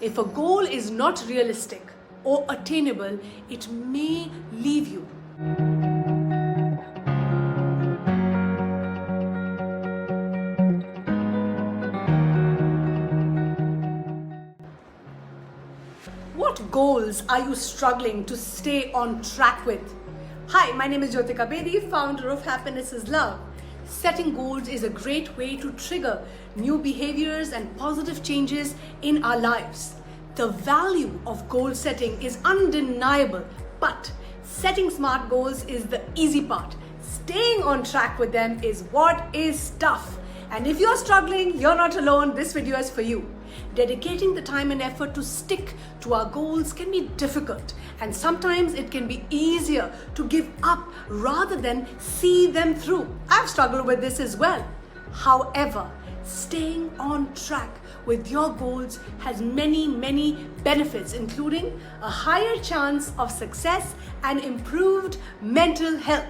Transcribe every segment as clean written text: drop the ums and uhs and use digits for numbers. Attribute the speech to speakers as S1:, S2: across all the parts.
S1: If a goal is not realistic or attainable, it may leave you. What goals are you struggling to stay on track with? Hi, my name is Jyotika Bedi, founder of Happiness is Love. Setting goals is a great way to trigger new behaviors and positive changes in our lives. The value of goal setting is undeniable, but setting smart goals is the easy part. Staying on track with them is what is tough. And if you're struggling, you're not alone. This video is for you. Dedicating the time and effort to stick to our goals can be difficult, and sometimes it can be easier to give up rather than see them through. I've struggled with this as well. However, staying on track with your goals has many benefits, including a higher chance of success and improved mental health.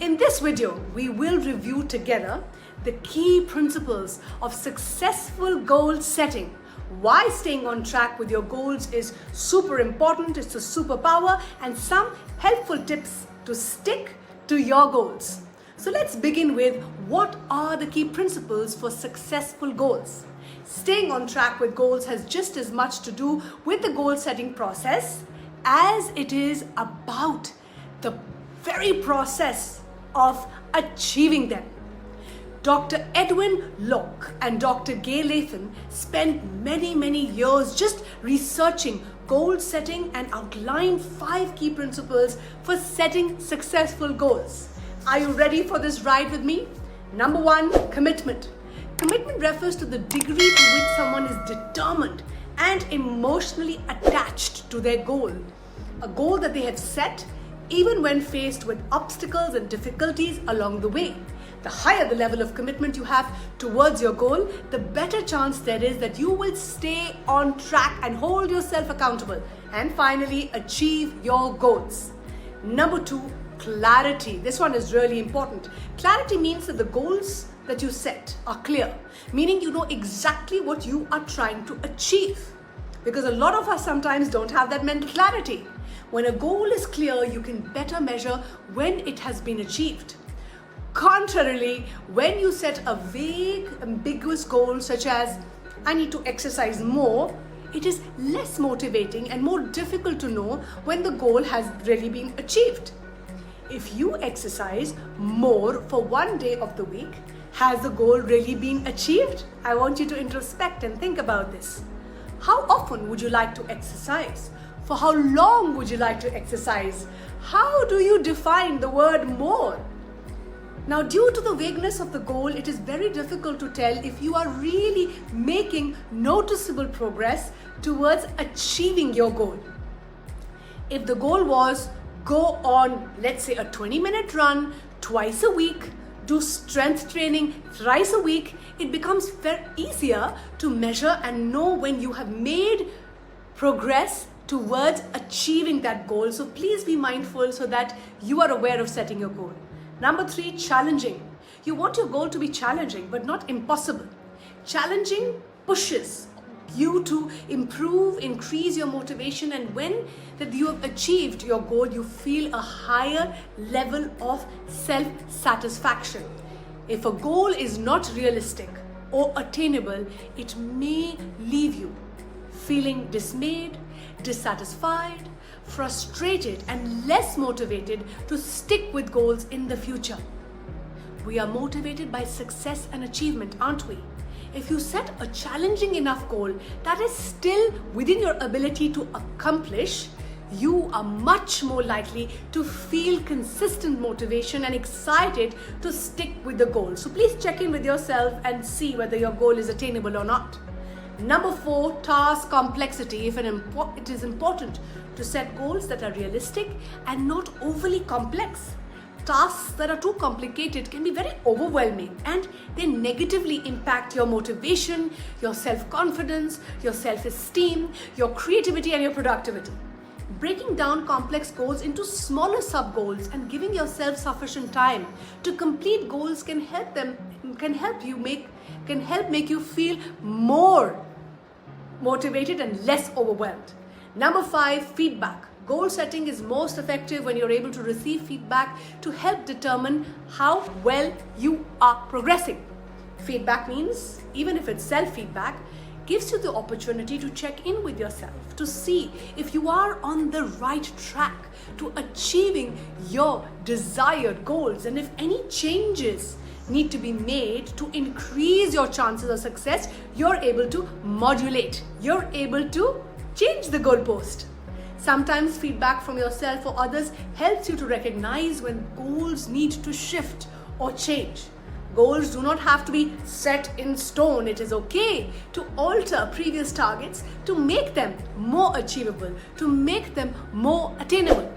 S1: In this video, we will review together the key principles of successful goal setting, why staying on track with your goals is super important, it's a superpower, and some helpful tips to stick to your goals. So let's begin with what are the key principles for successful goals. Staying on track with goals has just as much to do with the goal setting process as it is about the very process of achieving them. Dr. Edwin Locke and Dr. Gay Lathan spent many years just researching goal setting and outlined 5 key principles for setting successful goals. Are you ready for this ride with me? Number 1, commitment. Commitment refers to the degree to which someone is determined and emotionally attached to their goal. A goal that they have set even when faced with obstacles and difficulties along the way. The higher the level of commitment you have towards your goal, the better chance there is that you will stay on track and hold yourself accountable and finally achieve your goals. Number 2, clarity. This one is really important. Clarity means that the goals that you set are clear, meaning you know exactly what you are trying to achieve. Because a lot of us sometimes don't have that mental clarity. When a goal is clear, you can better measure when it has been achieved. Contrarily, when you set a vague, ambiguous goal such as, I need to exercise more, it is less motivating and more difficult to know when the goal has really been achieved. If you exercise more for one day of the week, has the goal really been achieved? I want you to introspect and think about this. How often would you like to exercise? For how long would you like to exercise? How do you define the word more? Now, due to the vagueness of the goal, it is very difficult to tell if you are really making noticeable progress towards achieving your goal. If the goal was go on, let's say, a 20-minute run twice a week, do strength training thrice a week, it becomes easier to measure and know when you have made progress towards achieving that goal. So please be mindful so that you are aware of setting your goal. Number 3, challenging. You want your goal to be challenging, but not impossible. Challenging pushes you to improve, increase your motivation, and when that you have achieved your goal, you feel a higher level of self-satisfaction. If a goal is not realistic or attainable, it may leave you feeling dismayed, dissatisfied, frustrated, and less motivated to stick with goals in the future. We are motivated by success and achievement, aren't we? If you set a challenging enough goal that is still within your ability to accomplish, you are much more likely to feel consistent motivation and excited to stick with the goal. So please check in with yourself and see whether your goal is attainable or not. Number 4, task complexity. It is important to set goals that are realistic and not overly complex. Tasks that are too complicated can be very overwhelming and they negatively impact your motivation, your self-confidence, your self-esteem, your creativity, and your productivity. Breaking down complex goals into smaller sub-goals and giving yourself sufficient time to complete goals can help make you feel more motivated and less overwhelmed. Number 5, feedback. Goal setting is most effective when you're able to receive feedback to help determine how well you are progressing. Feedback means, even if it's self-feedback, gives you the opportunity to check in with yourself, to see if you are on the right track to achieving your desired goals, and if any changes need to be made to increase your chances of success, you're able to modulate, you're able to change the goalpost. Sometimes feedback from yourself or others helps you to recognize when goals need to shift or change. Goals do not have to be set in stone. It is okay to alter previous targets to make them more achievable, to make them more attainable.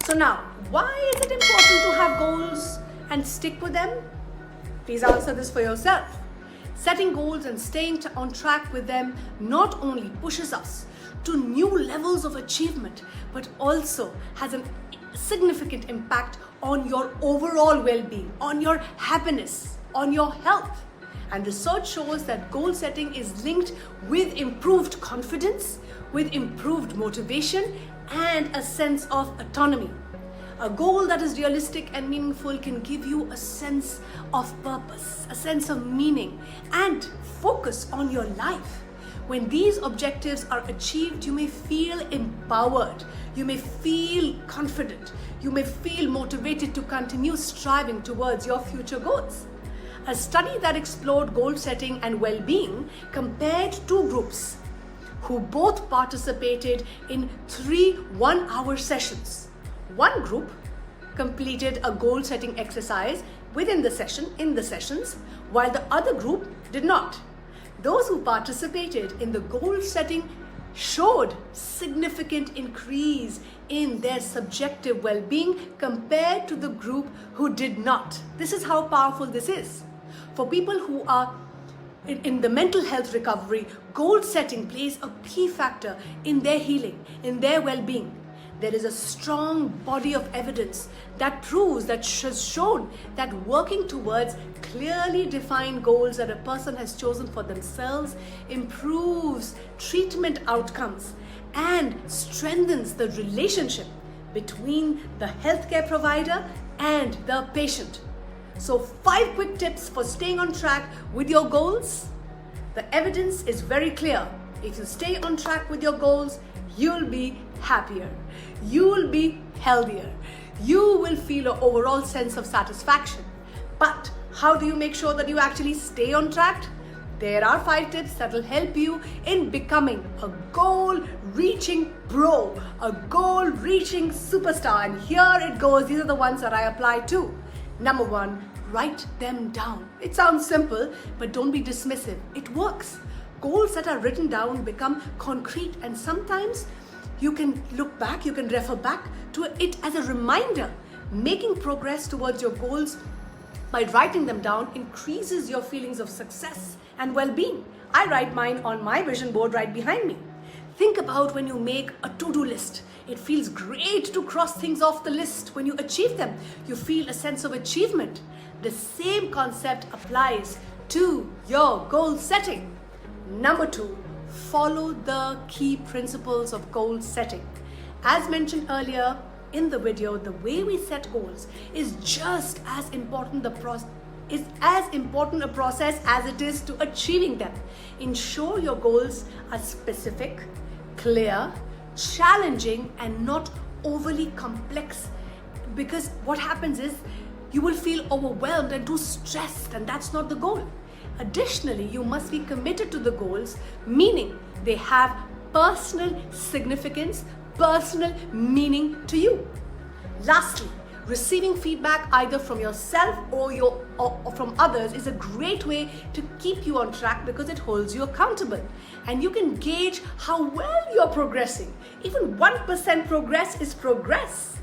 S1: So now, why is it important to have goals and stick with them? Please answer this for yourself. Setting goals and staying on track with them not only pushes us to new levels of achievement, but also has a significant impact on your overall well-being, on your happiness, on your health. And research shows that goal setting is linked with improved confidence, with improved motivation, and a sense of autonomy. A goal that is realistic and meaningful can give you a sense of purpose, a sense of meaning, and focus on your life. When these objectives are achieved, you may feel empowered, you may feel confident, you may feel motivated to continue striving towards your future goals. A study that explored goal setting and well-being compared two groups who both participated in 3 one-hour sessions. One group completed a goal-setting exercise within the sessions, while the other group did not. Those who participated in the goal setting showed significant increase in their subjective well-being compared to the group who did not. This is how powerful this is. For people who are in the mental health recovery, goal setting plays a key factor in their healing, in their well-being. There is a strong body of evidence that proves, that has shown that working towards clearly defined goals that a person has chosen for themselves improves treatment outcomes and strengthens the relationship between the healthcare provider and the patient. So 5 quick tips for staying on track with your goals. The evidence is very clear. If you stay on track with your goals, you'll be happier, you'll be healthier, you will feel an overall sense of satisfaction. But how do you make sure that you actually stay on track? There are 5 tips that will help you in becoming a goal-reaching pro, a goal-reaching superstar. And here it goes. These are the ones that I apply to. Number 1, write them down. It sounds simple, but don't be dismissive. It works. Goals that are written down become concrete, and sometimes you can look back, you can refer back to it as a reminder. Making progress towards your goals by writing them down increases your feelings of success and well-being. I write mine on my vision board right behind me. Think about when you make a to-do list. It feels great to cross things off the list. When you achieve them, you feel a sense of achievement. The same concept applies to your goal setting. Number 2, follow the key principles of goal setting. As mentioned earlier in the video, the way we set goals is just as important a process as it is to achieving them. Ensure your goals are specific, clear, challenging, and not overly complex, because what happens is you will feel overwhelmed and too stressed, and that's not the goal. Additionally, you must be committed to the goals, meaning they have personal significance, personal meaning to you. Lastly, receiving feedback either from yourself or from others is a great way to keep you on track, because it holds you accountable and you can gauge how well you're progressing. Even 1% progress is progress.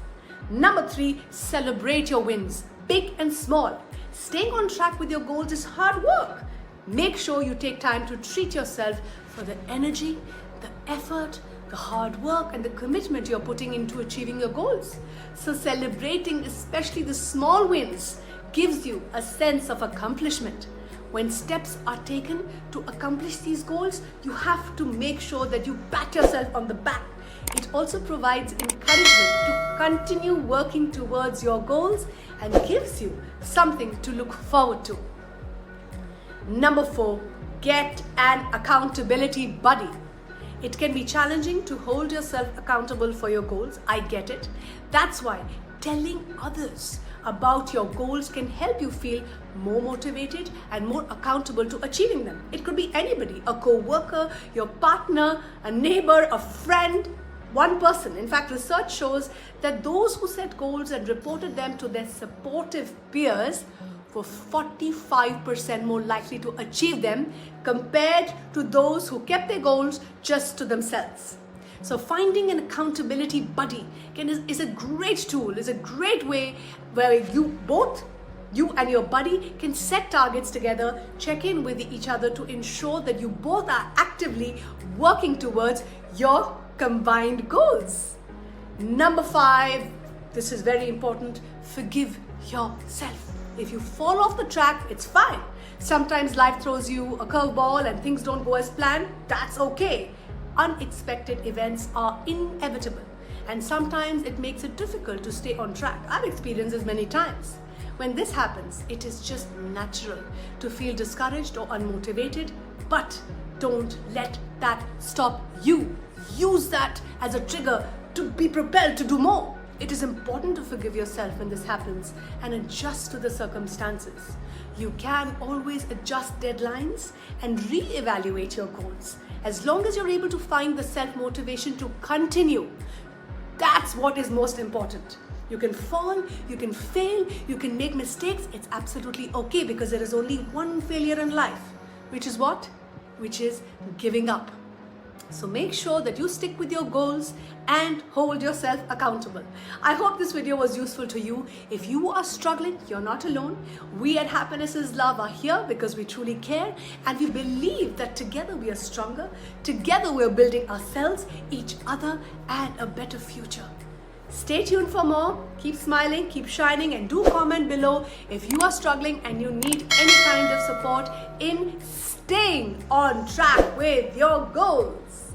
S1: Number 3, celebrate your wins, big and small. Staying on track with your goals is hard work. Make sure you take time to treat yourself for the energy, the effort, the hard work, and the commitment you're putting into achieving your goals. So celebrating especially the small wins gives you a sense of accomplishment. When steps are taken to accomplish these goals, you have to make sure that you pat yourself on the back. It also provides encouragement to continue working towards your goals and gives you something to look forward to. Number 4, get an accountability buddy. It can be challenging to hold yourself accountable for your goals. I get it. That's why telling others about your goals can help you feel more motivated and more accountable to achieving them. It could be anybody, a co-worker, your partner, a neighbor, a friend, one person. In fact, research shows that those who set goals and reported them to their supportive peers were 45% more likely to achieve them compared to those who kept their goals just to themselves. So finding an accountability buddy is a great tool, is a great way where you and your buddy can set targets together, check in with each other to ensure that you both are actively working towards your combined goals. Number 5, this is very important, forgive yourself. If you fall off the track, it's fine. Sometimes life throws you a curveball and things don't go as planned. That's okay. Unexpected events are inevitable, and sometimes it makes it difficult to stay on track. I've experienced this many times. When this happens, it is just natural to feel discouraged or unmotivated, but don't let that stop you. Use that as a trigger to be propelled to do more. It is important to forgive yourself when this happens and adjust to the circumstances. You can always adjust deadlines and re-evaluate your goals. As long as you're able to find the self-motivation to continue, that's what is most important. You can fall, you can fail, you can make mistakes. It's absolutely okay, because there is only one failure in life, which is what? Which is giving up. So make sure that you stick with your goals and hold yourself accountable. I hope this video was useful to you. If you are struggling, you're not alone. We at Happiness is Love are here because we truly care, and we believe that together we are stronger. Together we're building ourselves, each other, and a better future. Stay tuned for more. Keep smiling, keep shining, and do comment below if you are struggling and you need any kind of support in staying on track with your goals.